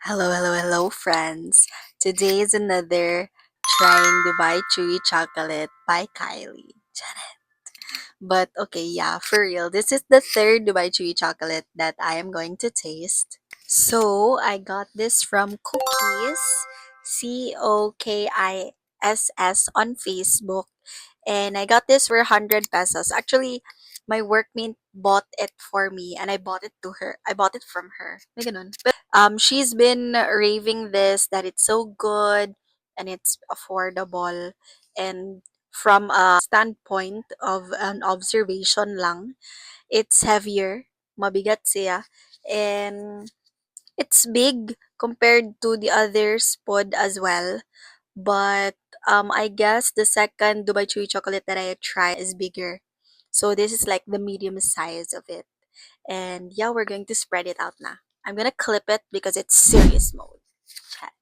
Hello, hello, hello, friends. Today is another trying Dubai Chewy Chocolate by Kylie. But okay, yeah, for real, this is the third Dubai Chewy Chocolate that I am going to taste. So I got this from Cookies, COKISS on Facebook, and I got this for 100 pesos. Actually, my workmate bought it for me and I bought it to her. I bought it from her. May ganun. But she's been raving this that it's so good and it's affordable, and from a standpoint of an observation lang, it's heavier, mabigat siya, and it's big compared to the others pod as well. But I guess the second Dubai Chewy chocolate that I tried is bigger. So this is like the medium size of it. And yeah, we're going to spread it out na. I'm gonna clip it because it's serious mode. Chat.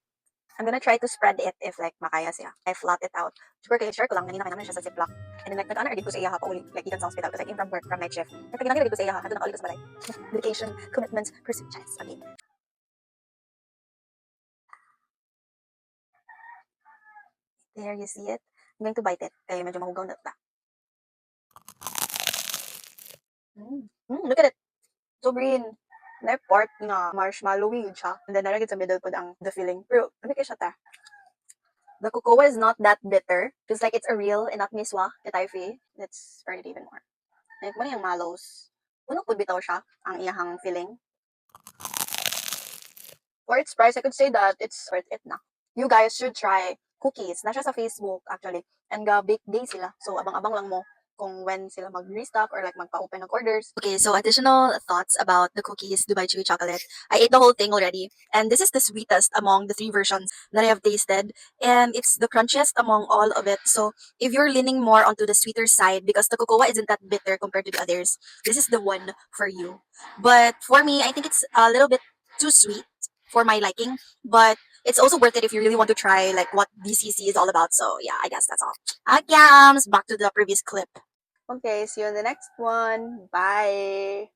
I'm gonna try to spread it if like makaya siya. I flat it out. Super kay share ko lang ganina naman siya sa Ziploc. And then like nag-ana ko sa iya ha pauli like gikan sa hospital because I came from work from night shift. Nagkaginani ko sa iya ha kadto na kauli ko sa balay. Dedication, commitments, pursuit, chess. Okay. There you see it. I'm going to bite it. Kaya medyo mahugaw na ta. Look at it. So green. Na part nga marshmallowy siya. And then naragid sa middle pod ang the filling. Pero ano kaya siya ta? The cocoa is not that bitter. Just like it's a real and not miswa, the Taifei. Let's spread it even more. Like mo yung mallows. Puno pod bitaw siya ang iyahang filling. For its price, I could say that it's worth it na. You guys should try cookies. Na siya sa Facebook actually. And bake day sila. So abang-abang lang mo kung when sila mag-restock or like magpa-open ng orders. Okay, so additional thoughts about the cookies Dubai Chewy chocolate. I ate the whole thing already, and this is the sweetest among the three versions that I have tasted, and it's the crunchiest among all of it. So if you're leaning more onto the sweeter side because the cocoa isn't that bitter compared to the others, this is the one for you. But for me, I think it's a little bit too sweet for my liking, but it's also worth it if you really want to try like what DCC is all about. So yeah, I guess that's all. Akyams, back to the previous clip. Okay, see you in the next one. Bye.